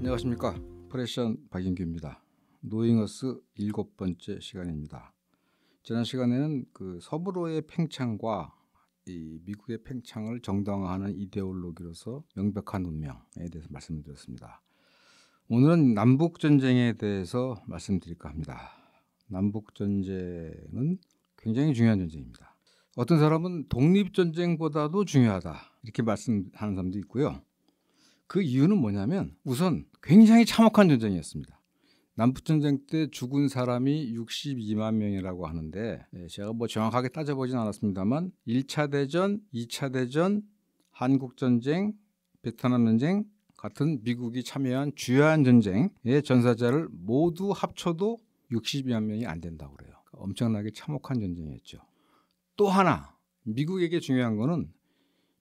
안녕하십니까. 프레션 박인규입니다. 노잉어스 7번째 시간입니다. 지난 시간에는 그 서부로의 팽창과 이 미국의 팽창을 정당화하는 이데올로기로서 명백한 운명에 대해서 말씀을 드렸습니다. 오늘은 남북전쟁에 대해서 말씀드릴까 합니다. 남북전쟁은 굉장히 중요한 전쟁입니다. 어떤 사람은 독립전쟁보다도 중요하다 이렇게 말씀하는 사람도 있고요. 그 이유는 뭐냐면 우선 굉장히 참혹한 전쟁이었습니다. 남북전쟁 때 죽은 사람이 62만 명이라고 하는데 제가 뭐 정확하게 따져보진 않았습니다만 1차 대전, 2차 대전, 한국전쟁, 베트남전쟁 같은 미국이 참여한 주요한 전쟁의 전사자를 모두 합쳐도 62만 명이 안 된다고 그래요. 엄청나게 참혹한 전쟁이었죠. 또 하나 미국에게 중요한 거는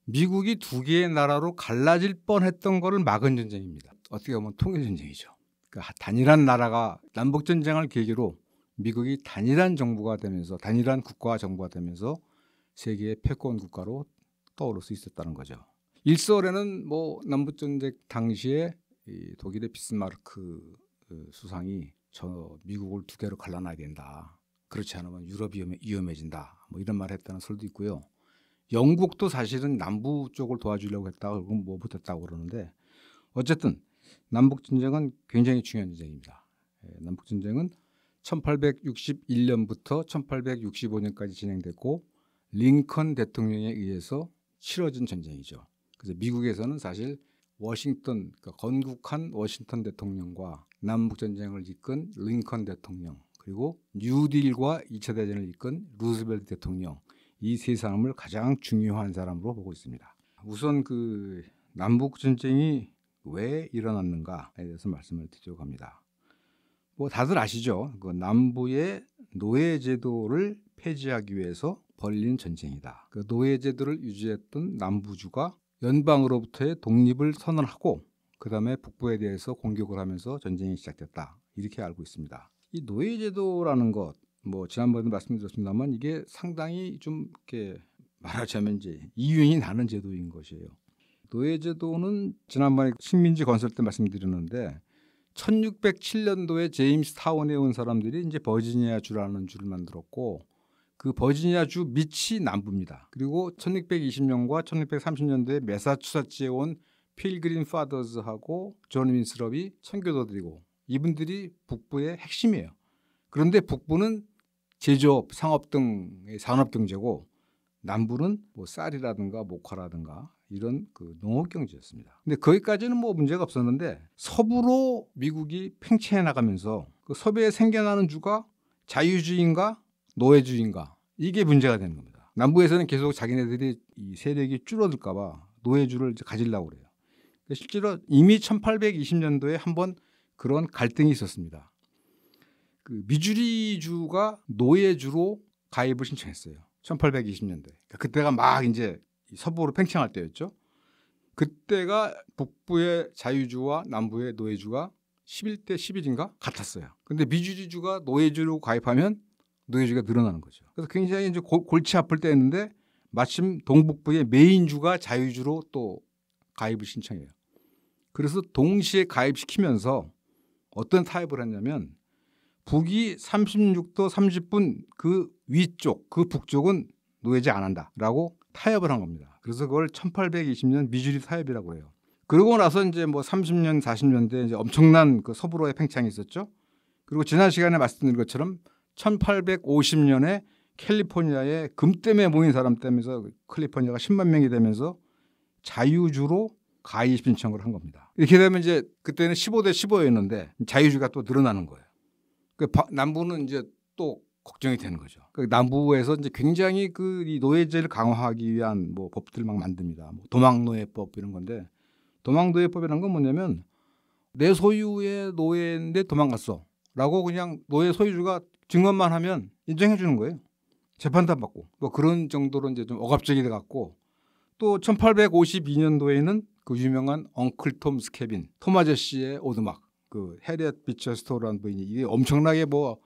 미국이 두 개의 나라로 갈라질 뻔했던 거를 막은 전쟁입니다. 어떻게 보면 통일전쟁이죠. 그러니까 단일한 나라가 남북전쟁을 계기로 미국이 단일한 정부가 되면서 단일한 국가와 정부가 되면서 세계의 패권 국가로 떠오를 수 있었다는 거죠. 일설에는 뭐 남북전쟁 당시에 이 독일의 비스마르크 수상이 저 미국을 두 개로 갈라놔야 된다. 그렇지 않으면 유럽이 위험해진다. 뭐 이런 말을 했다는 설도 있고요. 영국도 사실은 남부 쪽을 도와주려고 했다고 그건 뭐 못했다고 그러는데 어쨌든 남북전쟁은 굉장히 중요한 전쟁입니다. 남북전쟁은 1861년부터 1865년까지 진행됐고 링컨 대통령에 의해서 치러진 전쟁이죠. 그래서 미국에서는 사실 워싱턴, 그러니까 건국한 워싱턴 대통령과 남북전쟁을 이끈 링컨 대통령 그리고 뉴딜과 2차 대전을 이끈 루즈벨트 대통령 이 세 사람을 가장 중요한 사람으로 보고 있습니다. 우선 그 남북전쟁이 왜 일어났는가에 대해서 말씀을 드리려고 합니다. 뭐 다들 아시죠? 그 남부의 노예제도를 폐지하기 위해서 벌린 전쟁이다. 그 노예제도를 유지했던 남부주가 연방으로부터의 독립을 선언하고 그 다음에 북부에 대해서 공격을 하면서 전쟁이 시작됐다. 이렇게 알고 있습니다. 이 노예제도라는 것 뭐 지난번에도 말씀드렸습니다만 이게 상당히 좀 이렇게 말하자면 이제 이윤이 나는 제도인 것이에요. 노예제도는 지난번에 식민지 건설 때 말씀드렸는데 1607년도에 제임스 타운에 온 사람들이 이제 버지니아 주라는 주를 만들었고 그 버지니아 주 밑이 남부입니다. 그리고 1620년과 1630년도에 매사추세츠에 온 필그림 파더즈하고 존 윈스럽이 선교도들이고 이분들이 북부의 핵심이에요. 그런데 북부는 제조업, 상업 등의 산업 경제고 남부는 뭐 쌀이라든가 목화라든가 이런 그 농업 경제였습니다. 근데 거기까지는 뭐 문제가 없었는데 서부로 미국이 팽창해 나가면서 그 서부에 생겨나는 주가 자유주의인가 노예주의인가 이게 문제가 되는 겁니다. 남부에서는 계속 자기네들이 이 세력이 줄어들까 봐 노예주를 이제 가지려고 그래요. 실제로 이미 1820년도에 한번 그런 갈등이 있었습니다. 그 미주리주가 노예주로 가입을 신청했어요. 1820년대. 그러니까 그때가 막 이제 서부로 팽창할 때였죠. 그때가 북부의 자유주와 남부의 노예주가 11대 11인가 같았어요. 근데 미주리주가 노예주로 가입하면 노예주가 늘어나는 거죠. 그래서 굉장히 이제 골치 아플 때였는데 마침 동북부의 메인주가 자유주로 또 가입을 신청해요. 그래서 동시에 가입시키면서 어떤 타협을 했냐면 북이 36도 30분 그 위쪽 그 북쪽은 노예제 안 한다라고 타협을 한 겁니다. 그래서 그걸 1820년 미주리 타협이라고 해요. 그러고 나서 이제 뭐 30년 40년대 이제 엄청난 그 서부로의 팽창이 있었죠. 그리고 지난 시간에 말씀드린 것처럼 1850년에 캘리포니아에 금 때문에 모인 사람 때문에 캘리포니아가 10만 명이 되면서 자유주로 가입 신청을 한 겁니다. 이렇게 되면 이제 그때는 15대 15였는데 자유주가 또 늘어나는 거예요. 남부는 이제 또 걱정이 되는 거죠. 남부에서 이제 굉장히 그 이 노예제를 강화하기 위한 뭐 법들을 막 만듭니다. 뭐 도망노예법 이런 건데 도망노예법이라는 건 뭐냐면 내 소유의 노예인데 도망갔어라고 그냥 노예 소유주가 증언만 하면 인정해 주는 거예요. 재판도 안 받고 뭐 그런 정도로 이제 좀 억압적이 돼 갖고 또 1852년도에는 그 유명한 엉클 톰 스케빈 톰 아저씨의 오두막 그 해리엇 비처 스토어라는 부인이 이게 엄청나게 뭐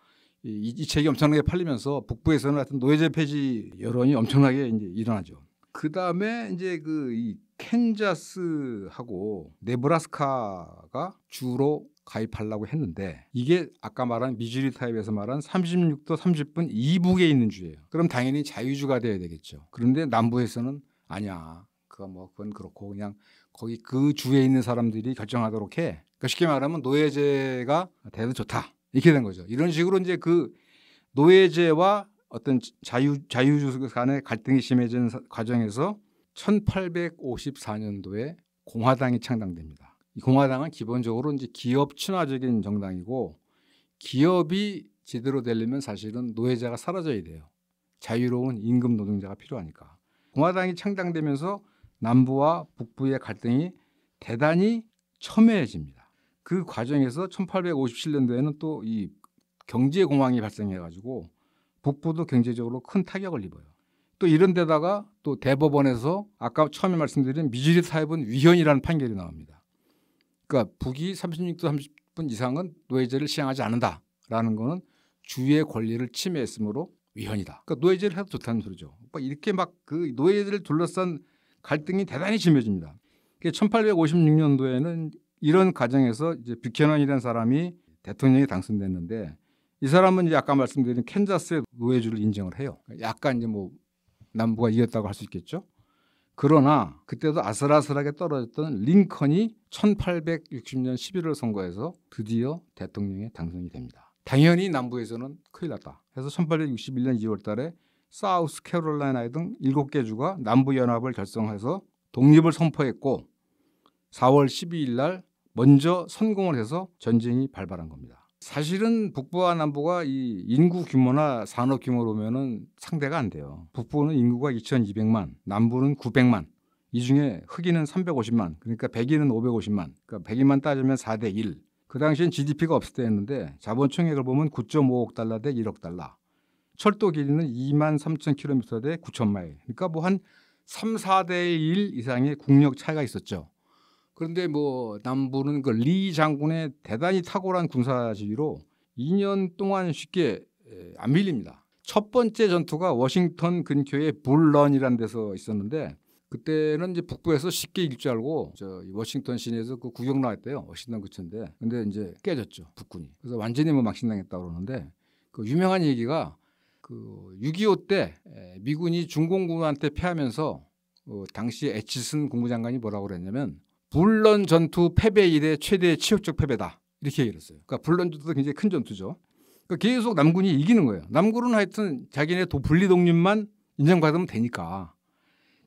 이 책이 엄청나게 팔리면서 북부에서는 하여튼 노예제 폐지 여론이 엄청나게 이제 일어나죠. 그 다음에 이제 이 캔자스하고 네브라스카가 주로 가입하려고 했는데 이게 아까 말한 미주리 타입에서 말한 36도 30분 이북에 있는 주예요. 그럼 당연히 자유주가 돼야 되겠죠. 그런데 남부에서는 아니야. 그건 그렇고 그냥 거기 그 주에 있는 사람들이 결정하도록 해. 그러니까 쉽게 말하면 노예제가 돼도 좋다. 이렇게 된 거죠. 이런 식으로 이제 그 노예제와 어떤 자유주 간의 갈등이 심해진 과정에서 1854년도에 공화당이 창당됩니다. 이 공화당은 기본적으로 이제 기업 친화적인 정당이고 기업이 제대로 되려면 사실은 노예제가 사라져야 돼요. 자유로운 임금 노동자가 필요하니까. 공화당이 창당되면서 남부와 북부의 갈등이 대단히 첨예해집니다. 그 과정에서 1857년도에는 또 이 경제 공황이 발생해가지고 북부도 경제적으로 큰 타격을 입어요. 또 이런 데다가 또 대법원에서 아까 처음에 말씀드린 미주리 타입은 위헌이라는 판결이 나옵니다. 그러니까 북이 36도 30분 이상은 노예제를 시행하지 않는다라는 거는 주의 권리를 침해했으므로 위헌이다. 그러니까 노예제를 해도 좋다는 소리죠. 이렇게 막 그 노예제를 둘러싼 갈등이 대단히 심해집니다. 1856년도에는 이런 과정에서 이제 뷰캐넌이라는 사람이 대통령이 당선됐는데 이 사람은 이제 아까 말씀드린 캔자스의 노예주를 인정을 해요. 약간 이제 뭐 남부가 이겼다고 할 수 있겠죠. 그러나 그때도 아슬아슬하게 떨어졌던 링컨이 1860년 11월 선거에서 드디어 대통령에 당선이 됩니다. 당연히 남부에서는 큰일 났다. 그래서 1861년 2월 달에 사우스 캐롤라이나 등 7개 주가 남부연합을 결성해서 독립을 선포했고 4월 12일 날 먼저 선공을 해서 전쟁이 발발한 겁니다. 사실은 북부와 남부가 이 인구 규모나 산업 규모로 보면은 상대가 안 돼요. 북부는 인구가 2,200만, 남부는 900만. 이 중에 흑인은 350만, 그러니까 백인은 550만. 그러니까 백인만 따지면 4대 1. 그 당시엔 GDP가 없을 때였는데 자본 총액을 보면 9.5억 달러 대 1억 달러. 철도 길이는 2만 3천 킬로미터 대 9천 마일. 그러니까 뭐 한 3, 4대 1 이상의 국력 차이가 있었죠. 그런데 뭐 남부는 그 리 장군의 대단히 탁월한 군사 지휘로 2년 동안 쉽게 안 밀립니다. 첫 번째 전투가 워싱턴 근교의 불런이라는 데서 있었는데 그때는 이제 북부에서 쉽게 이길 줄 알고 워싱턴 시내에서 그 구경 나왔대요. 워싱턴 근처인데. 근데 이제 깨졌죠, 북군이. 그래서 완전히 뭐 망신당했다고 그러는데 그 유명한 얘기가 그 6.25 때 미군이 중공군한테 패하면서 당시 애치슨 국무장관이 뭐라고 그랬냐면 불런 전투 패배 이래 최대의 치욕적 패배다. 이렇게 얘기를 했어요. 그러니까 불런 전투도 굉장히 큰 전투죠. 그러니까 계속 남군이 이기는 거예요. 남군은 하여튼 자기네 분리 독립만 인정받으면 되니까.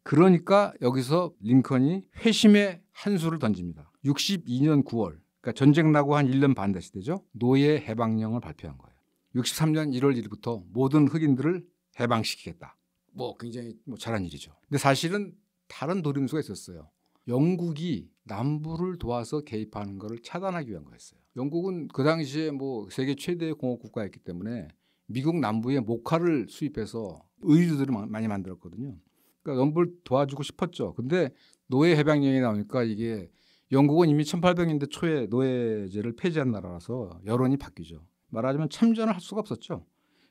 그러니까 여기서 링컨이 회심의 한 수를 던집니다. 62년 9월, 그러니까 전쟁 나고 한 1년 반 됐을 때죠. 노예 해방령을 발표한 거예요. 63년 1월 1일부터 모든 흑인들을 해방시키겠다. 뭐 굉장히 잘한 일이죠. 근데 사실은 다른 노림수가 있었어요. 영국이 남부를 도와서 개입하는 것을 차단하기 위한 거였어요. 영국은 그 당시에 뭐 세계 최대의 공업 국가였기 때문에 미국 남부에 목화를 수입해서 의류들을 많이 만들었거든요. 그러니까 남부를 도와주고 싶었죠. 근데 노예 해방령이 나오니까 이게 영국은 이미 1800년대 초에 노예제를 폐지한 나라라서 여론이 바뀌죠. 말하자면 참전을 할 수가 없었죠.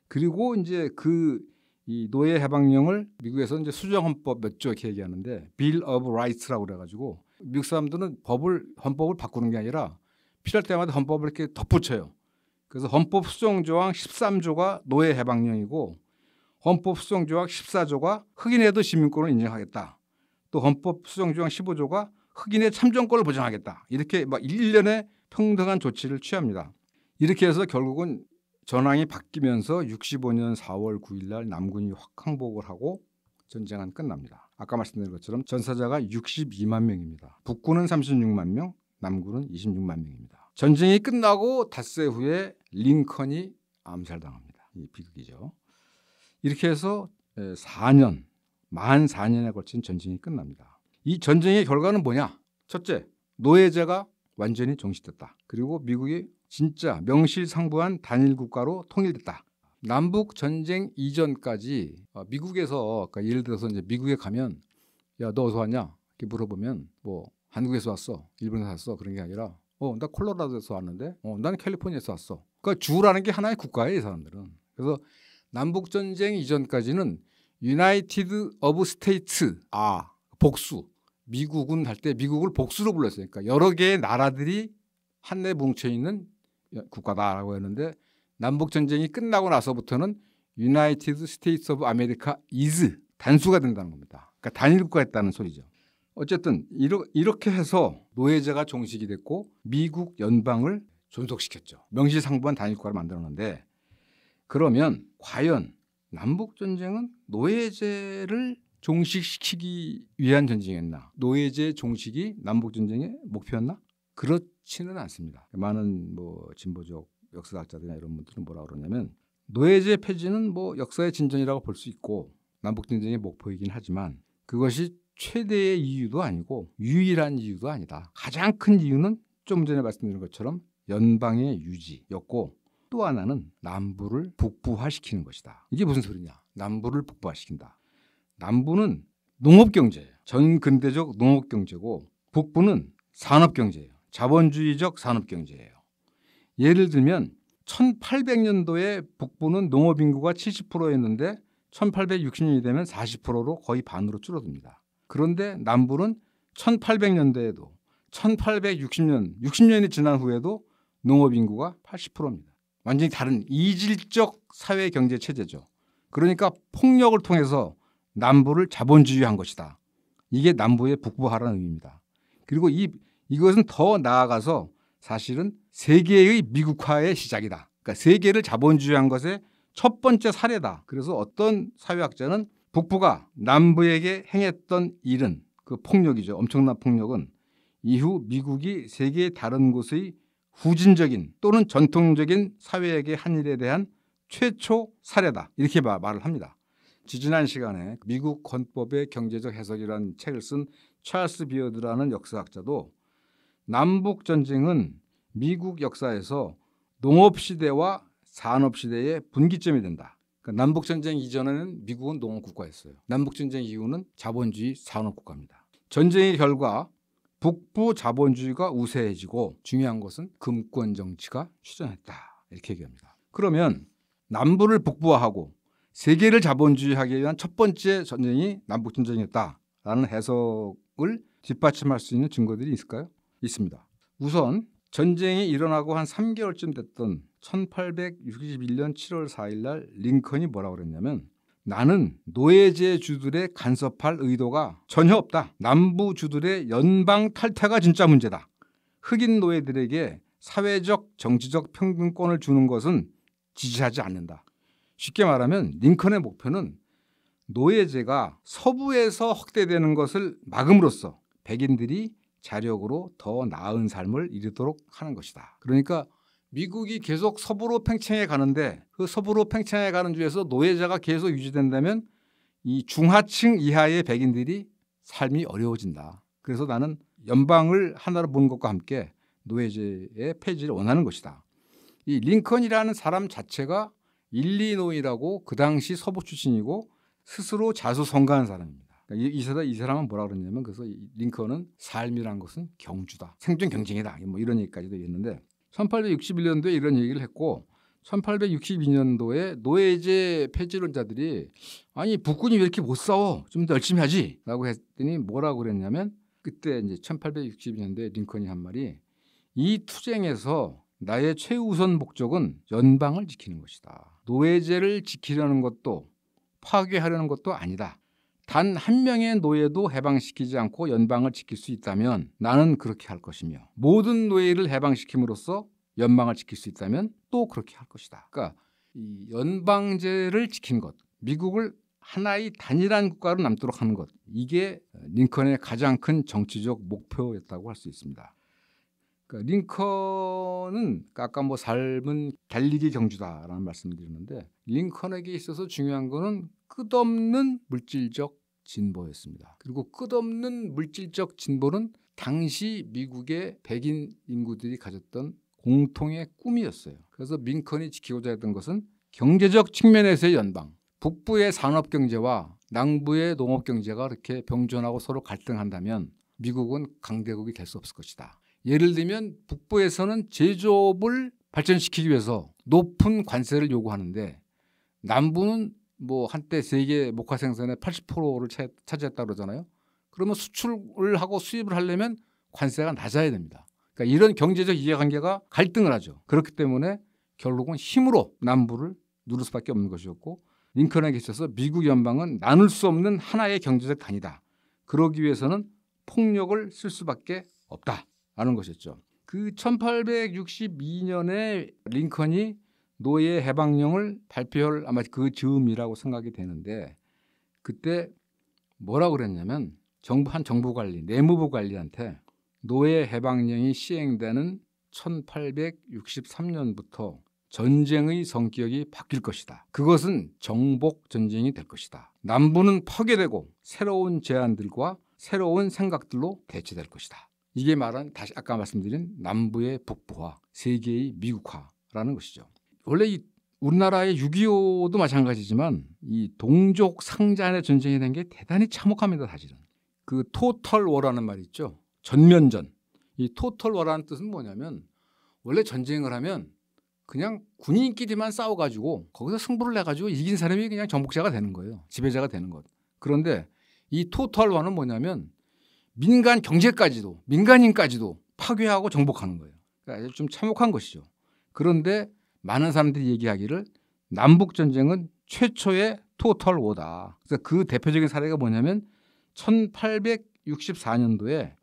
그리고 이제 이 노예 해방령을 미국에서 이제 수정헌법 몇 조 이렇게 얘기하는데 Bill of Rights라고 그래가지고 미국 사람들은 헌법을 바꾸는 게 아니라 필요할 때마다 헌법을 이렇게 덧붙여요. 그래서 헌법 수정조항 13조가 노예 해방령이고 헌법 수정조항 14조가 흑인에도 시민권을 인정하겠다. 또 헌법 수정조항 15조가 흑인의 참정권을 보장하겠다. 이렇게 막 일련의 평등한 조치를 취합니다. 이렇게 해서 결국은 전황이 바뀌면서 65년 4월 9일 날 남군이 확항복을 하고 전쟁은 끝납니다. 아까 말씀드린 것처럼 전사자가 62만 명입니다. 북군은 36만 명, 남군은 26만 명입니다. 전쟁이 끝나고 닷새 후에 링컨이 암살당합니다. 이 비극이죠. 이렇게 해서 4년, 만 4년에 걸친 전쟁이 끝납니다. 이 전쟁의 결과는 뭐냐? 첫째, 노예제가 완전히 종식됐다. 그리고 미국이 진짜 명실상부한 단일 국가로 통일됐다. 남북 전쟁 이전까지 미국에서 그러니까 예를 들어서 이제 미국에 가면 야, 너 어디서 왔냐? 이렇게 물어보면 뭐 한국에서 왔어, 일본에서 왔어 그런 게 아니라 나 콜로라도에서 왔는데 나는 캘리포니아에서 왔어. 그러니까 주라는 게 하나의 국가예요, 이 사람들은. 그래서 남북 전쟁 이전까지는 유나이티드 오브 스테이츠, 복수. 미국은 할 때 미국을 복수로 불렀어요. 그러니까 여러 개의 나라들이 한데 뭉쳐 있는 국가다라고 했는데 남북 전쟁이 끝나고 나서부터는 유나이티드 스테이츠 오브 아메리카 is 단수가 된다는 겁니다. 그러니까 단일 국가였다는 소리죠. 어쨌든 이렇게 해서 노예제가 종식이 됐고 미국 연방을 존속시켰죠. 명실상부한 단일 국가를 만들었는데 그러면 과연 남북 전쟁은 노예제를 종식시키기 위한 전쟁이었나? 노예제 종식이 남북 전쟁의 목표였나? 그렇지는 않습니다. 많은 진보적 역사학자들이나 이런 분들은 뭐라 그러냐면 노예제 폐지는 역사의 진전이라고 볼 수 있고 남북 전쟁의 목표이긴 하지만 그것이 최대의 이유도 아니고 유일한 이유도 아니다. 가장 큰 이유는 좀 전에 말씀드린 것처럼 연방의 유지였고 또 하나는 남부를 북부화시키는 것이다. 이게 무슨 소리냐? 남부를 북부화시킨다. 남부는 농업경제예요. 전근대적 농업경제고 북부는 산업경제예요. 자본주의적 산업경제예요. 예를 들면 1800년도에 북부는 농업인구가 70%였는데 1860년이 되면 40%로 거의 반으로 줄어듭니다. 그런데 남부는 1800년대에도 1860년, 60년이 지난 후에도 농업인구가 80%입니다. 완전히 다른 이질적 사회경제체제죠. 그러니까 폭력을 통해서 남부를 자본주의한 것이다. 이게 남부의 북부화라는 의미입니다. 그리고 이것은 더 나아가서 사실은 세계의 미국화의 시작이다. 그러니까 세계를 자본주의한 것의 첫 번째 사례다. 그래서 어떤 사회학자는 북부가 남부에게 행했던 일은 그 폭력이죠. 엄청난 폭력은 이후 미국이 세계의 다른 곳의 후진적인 또는 전통적인 사회에게 한 일에 대한 최초 사례다. 이렇게 말을 합니다. 지지난 시간에 미국 헌법의 경제적 해석이라는 책을 쓴 찰스 비어드라는 역사학자도 남북 전쟁은 미국 역사에서 농업시대와 산업시대의 분기점이 된다. 그러니까 남북 전쟁 이전에는 미국은 농업국가였어요. 남북 전쟁 이후는 자본주의 산업국가입니다. 전쟁의 결과 북부 자본주의가 우세해지고 중요한 것은 금권 정치가 출현했다. 이렇게 얘기합니다. 그러면 남부를 북부화하고 세계를 자본주의하기 위한 첫 번째 전쟁이 남북 전쟁이었다라는 해석을 뒷받침할 수 있는 증거들이 있을까요? 있습니다. 우선 전쟁이 일어나고 한 3개월쯤 됐던 1861년 7월 4일 날 링컨이 뭐라고 그랬냐면 나는 노예제주들의 간섭할 의도가 전혀 없다. 남부주들의 연방 탈퇴가 진짜 문제다. 흑인 노예들에게 사회적 정치적 평등권을 주는 것은 지지하지 않는다. 쉽게 말하면 링컨의 목표는 노예제가 서부에서 확대되는 것을 막음으로써 백인들이 자력으로 더 나은 삶을 이루도록 하는 것이다. 그러니까 미국이 계속 서부로 팽창해 가는데 그 서부로 팽창해 가는 중에서 노예제가 계속 유지된다면 이 중하층 이하의 백인들이 삶이 어려워진다. 그래서 나는 연방을 하나로 보는 것과 함께 노예제의 폐지를 원하는 것이다. 이 링컨이라는 사람 자체가 일리노이라고 그 당시 서부 출신이고 스스로 자수성가한 사람입니다. 이 사람은 뭐라 그러냐면 그래서 링컨은 삶이란 것은 경주다. 생존 경쟁이다. 이런 얘기까지도 했는데 1861년도에 이런 얘기를 했고 1862년도에 노예제 폐지론자들이 아니 북군이 왜 이렇게 못 싸워? 좀 더 열심히 하지? 라고 했더니 뭐라고 그랬냐면 그때 이제 1862년도에 링컨이 한 말이 이 투쟁에서 나의 최우선 목적은 연방을 지키는 것이다. 노예제를 지키려는 것도 파괴하려는 것도 아니다. 단 한 명의 노예도 해방시키지 않고 연방을 지킬 수 있다면 나는 그렇게 할 것이며 모든 노예를 해방시킴으로써 연방을 지킬 수 있다면 또 그렇게 할 것이다. 그러니까 이 연방제를 지키는 것, 미국을 하나의 단일한 국가로 남도록 하는 것, 이게 링컨의 가장 큰 정치적 목표였다고 할 수 있습니다. 그러니까 링컨은 아까 삶은 달리기 경주다라는 말씀을 드렸는데 링컨에게 있어서 중요한 거는 끝없는 물질적 진보였습니다. 그리고 끝없는 물질적 진보는 당시 미국의 백인 인구들이 가졌던 공통의 꿈이었어요. 그래서 링컨이 지키고자 했던 것은 경제적 측면에서의 연방, 북부의 산업경제와 남부의 농업경제가 이렇게 병존하고 서로 갈등한다면 미국은 강대국이 될 수 없을 것이다. 예를 들면 북부에서는 제조업을 발전시키기 위해서 높은 관세를 요구하는데 남부는 뭐 한때 세계 목화 생산의 80%를 차지했다 그러잖아요. 그러면 수출을 하고 수입을 하려면 관세가 낮아야 됩니다. 그러니까 이런 경제적 이해관계가 갈등을 하죠. 그렇기 때문에 결국은 힘으로 남부를 누를 수밖에 없는 것이었고, 링컨에게 있어서 미국 연방은 나눌 수 없는 하나의 경제적 단위다. 그러기 위해서는 폭력을 쓸 수밖에 없다라는 것이었죠. 그 1862년에 링컨이 노예 해방령을 발표할 아마 그 즈음이라고 생각이 되는데, 그때 뭐라고 그랬냐면 한 정부 관리, 내무부 관리한테 노예 해방령이 시행되는 1863년부터 전쟁의 성격이 바뀔 것이다. 그것은 정복 전쟁이 될 것이다. 남부는 파괴되고 새로운 제안들과 새로운 생각들로 대체될 것이다. 이게 말한 다시 아까 말씀드린 남부의 북부화, 세계의 미국화라는 것이죠. 원래 이 우리나라의 6.25도 마찬가지지만 이 동족 상잔의 전쟁이 된 게 대단히 참혹합니다. 사실은. 그 토털 워라는 말이 있죠. 전면전. 이 토털 워라는 뜻은 뭐냐면 원래 전쟁을 하면 그냥 군인끼리만 싸워가지고 거기서 승부를 내가지고 이긴 사람이 그냥 정복자가 되는 거예요. 지배자가 되는 것. 그런데 이 토털 워는 뭐냐면 민간 경제까지도 민간인까지도 파괴하고 정복하는 거예요. 그러니까 좀 참혹한 것이죠. 그런데 많은 사람들이 얘기하기를 남북 전쟁은 최초의 토털 워다. 그래서 그 대표적인 사례가 뭐냐면 1864년도에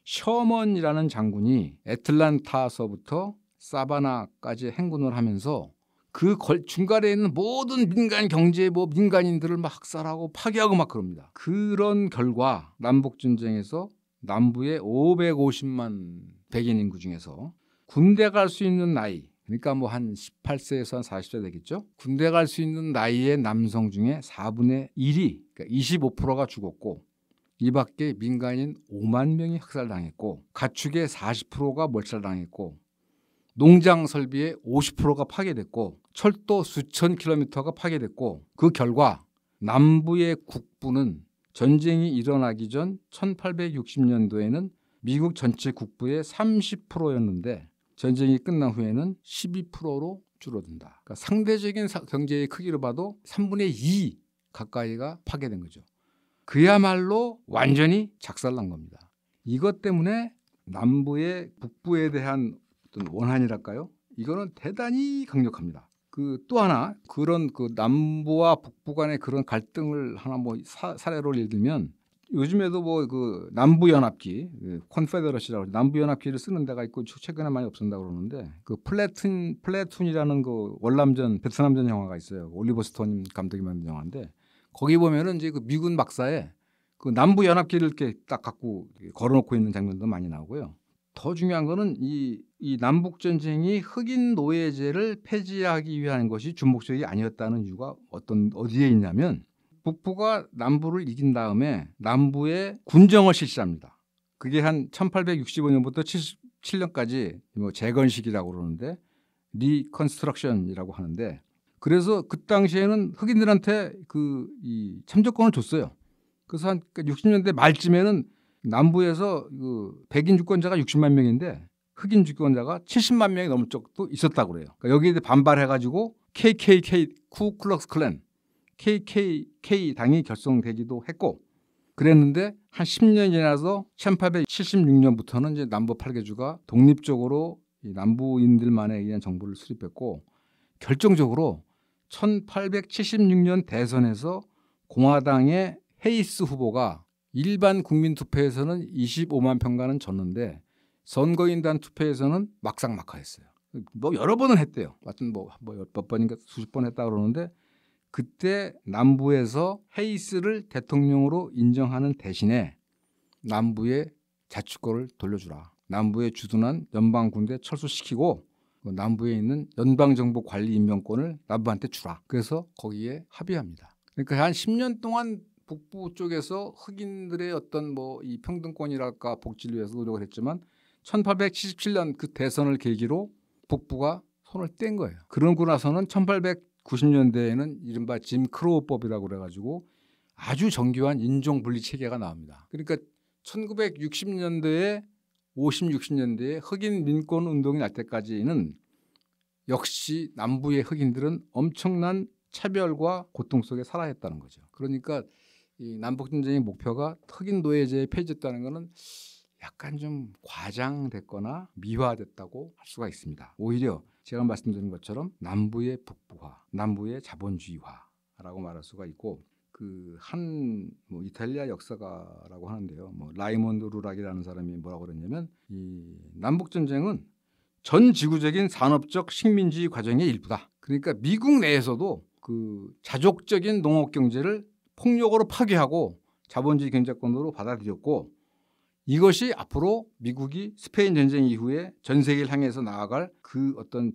셔먼이라는 장군이 애틀란타서부터 사바나까지 행군을 하면서 그 중간에 있는 모든 민간 경제 민간인들을 막 학살하고 파괴하고 막 그럽니다. 그런 결과 남북 전쟁에서 남부의 550만 백인 인구 중에서 군대 갈 수 있는 나이, 그러니까 뭐 한 18세에서 한 40세 되겠죠. 군대 갈 수 있는 나이의 남성 중에 4분의 1이 그러니까 25%가 죽었고, 이 밖에 민간인 5만 명이 학살당했고, 가축의 40%가 몰살당했고, 농장 설비의 50%가 파괴됐고, 철도 수천 킬로미터가 파괴됐고, 그 결과 남부의 국부는 전쟁이 일어나기 전 1860년도에는 미국 전체 국부의 30%였는데 전쟁이 끝난 후에는 12%로 줄어든다. 그러니까 상대적인 경제의 크기로 봐도 3분의 2 가까이가 파괴된 거죠. 그야말로 완전히 작살난 겁니다. 이것 때문에 남부의 북부에 대한 어떤 원한이랄까요? 이거는 대단히 강력합니다. 그 또 하나 그런 그 남부와 북부 간의 그런 갈등을 하나 뭐 사례로 예를 들면, 요즘에도 뭐 그 남부 연합기, 컨페더러시라고 남부 연합기를 쓰는 데가 있고 최근에 많이 없앤다고 그러는데, 그 플래툰이라는 그 월남전 베트남전 영화가 있어요. 올리버 스톤 감독이 만든 영화인데, 거기 보면은 이제 그 미군 막사에 그 남부 연합기를 이렇게 딱 갖고 걸어놓고 있는 장면도 많이 나오고요. 더 중요한 거는 이 남북 전쟁이 흑인 노예제를 폐지하기 위한 것이 주목적이 아니었다는 이유가 어디에 있냐면, 북부가 남부를 이긴 다음에 남부에 군정을 실시합니다. 그게 한 1865년부터 77년까지 뭐 재건식이라고 그러는데 리컨스트럭션이라고 하는데, 그래서 그 당시에는 흑인들한테 이 참정권을 줬어요. 그래서 한 60년대 말쯤에는 남부에서 그 백인 주권자가 60만 명인데 흑인 주권자가 70만 명이 넘을 적도 있었다고 그래요. 그러니까 여기에 반발해가지고 KKK 쿠클럭스 클랜 KKK 당이 결성되기도 했고 그랬는데, 한 10년이 지나서 1876년부터는 이제 남부 8개주가 독립적으로 이 남부인들만에 의한 정부를 수립했고, 결정적으로 1876년 대선에서 공화당의 헤이스 후보가 일반 국민 투표에서는 25만 표가는 졌는데 선거인단 투표에서는 막상막하했어요. 뭐 여러 번은 했대요. 하여튼 뭐 몇 번인가 수십 번 했다 그러는데, 그때 남부에서 헤이스를 대통령으로 인정하는 대신에 남부의 자치권을 돌려주라. 남부에 주둔한 연방군대 철수시키고 남부에 있는 연방정부 관리 임명권을 남부한테 주라. 그래서 거기에 합의합니다. 그러니까 한 10년 동안 북부 쪽에서 흑인들의 어떤 뭐 이 평등권이랄까 복지를 위해서 노력을 했지만 1877년 그 대선을 계기로 북부가 손을 뗀 거예요. 그러고 나서는 1890년대에는 이른바 짐 크로우법이라고 그래가지고 아주 정교한 인종 분리 체계가 나옵니다. 그러니까 1960년대에 60년대에 흑인 민권 운동이 날 때까지는 역시 남부의 흑인들은 엄청난 차별과 고통 속에 살아야 했다는 거죠. 그러니까 이 남북전쟁의 목표가 흑인 노예제에 폐지됐다는 것은 약간 좀 과장됐거나 미화됐다고 할 수가 있습니다. 오히려 제가 말씀드린 것처럼 남부의 북부화, 남부의 자본주의화라고 말할 수가 있고, 그 한 뭐 이탈리아 역사가라고 하는데요. 뭐 라이몬드 루락이라는 사람이 뭐라고 그랬냐면, 이 남북 전쟁은 전 지구적인 산업적 식민지 과정의 일부다. 그러니까 미국 내에서도 그 자족적인 농업 경제를 폭력으로 파괴하고 자본주의 경제권으로 받아들였고, 이것이 앞으로 미국이 스페인 전쟁 이후에 전 세계를 향해서 나아갈 그 어떤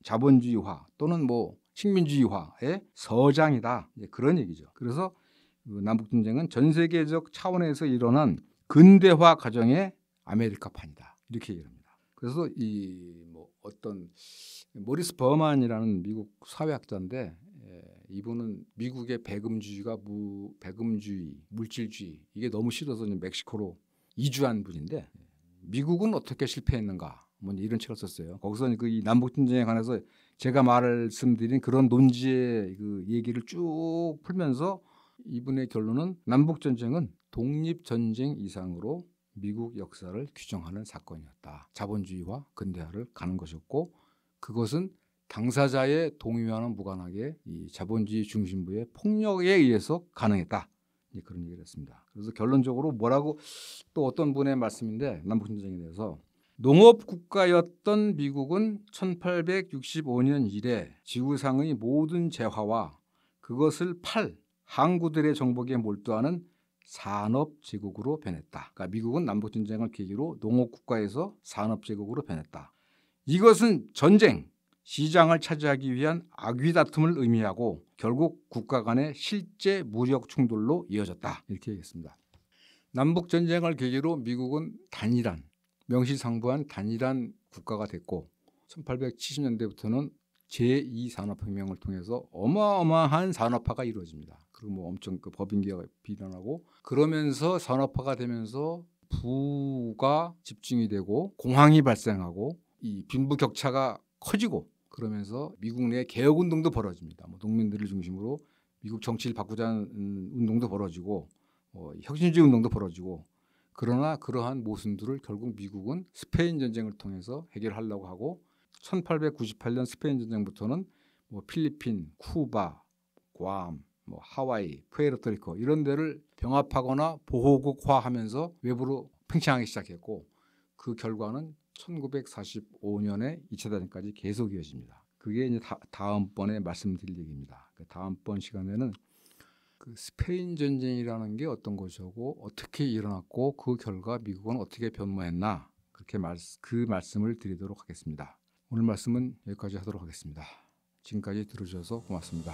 자본주의화 또는 뭐 식민주의화의 서장이다. 그런 얘기죠. 그래서 남북 전쟁은 전 세계적 차원에서 일어난 근대화 과정의 아메리카판이다. 이렇게 얘기합니다. 그래서 이 뭐 어떤 모리스 버만이라는 미국 사회학자인데, 이분은 미국의 배금주의가 배금주의, 물질주의 이게 너무 싫어서 멕시코로 이주한 분인데, 미국은 어떻게 실패했는가 뭐 이런 책을 썼어요. 거기서 그 이 남북 전쟁에 관해서 제가 말씀드린 그런 논지의 그 얘기를 쭉 풀면서 이분의 결론은 남북 전쟁은 독립 전쟁 이상으로 미국 역사를 규정하는 사건이었다. 자본주의와 근대화를 가는 것이었고, 그것은 당사자의 동의와는 무관하게 이 자본주의 중심부의 폭력에 의해서 가능했다. 그런 얘기를 했습니다. 그래서 결론적으로 뭐라고, 또 어떤 분의 말씀인데, 남북전쟁에 대해서 농업 국가였던 미국은 1865년 이래 지구상의 모든 재화와 그것을 팔 항구들의 정복에 몰두하는 산업제국으로 변했다. 그러니까 미국은 남북전쟁을 계기로 농업 국가에서 산업제국으로 변했다. 이것은 전쟁, 시장을 차지하기 위한 악의 다툼을 의미하고 결국 국가 간의 실제 무력 충돌로 이어졌다. 이렇게 얘기했습니다. 남북 전쟁을 계기로 미국은 단일한, 명실상부한 단일한 국가가 됐고, 1870년대부터는 제2산업혁명을 통해서 어마어마한 산업화가 이루어집니다. 그리고 뭐 엄청 그 법인기가 비련하고, 그러면서 산업화가 되면서 부가 집중이 되고 공황이 발생하고 이 빈부격차가 커지고, 그러면서 미국 내 개혁운동도 벌어집니다. 뭐 농민들을 중심으로 미국 정치를 바꾸자는 운동도 벌어지고, 혁신주의 운동도 벌어지고, 그러나 그러한 모순들을 결국 미국은 스페인 전쟁을 통해서 해결하려고 하고, 1898년 스페인 전쟁부터는 뭐 필리핀, 쿠바, 괌, 뭐 하와이, 푸에르토리코 이런 데를 병합하거나 보호국화하면서 외부로 팽창하기 시작했고, 그 결과는 1945년에 2차 대전까지 계속 이어집니다. 그게 이제 다음번에 말씀드릴 얘기입니다. 다음번 시간에는 그 스페인 전쟁이라는 게 어떤 것이고 어떻게 일어났고 그 결과 미국은 어떻게 변모했나, 그렇게 그 말씀을 드리도록 하겠습니다. 오늘 말씀은 여기까지 하도록 하겠습니다. 지금까지 들어주셔서 고맙습니다.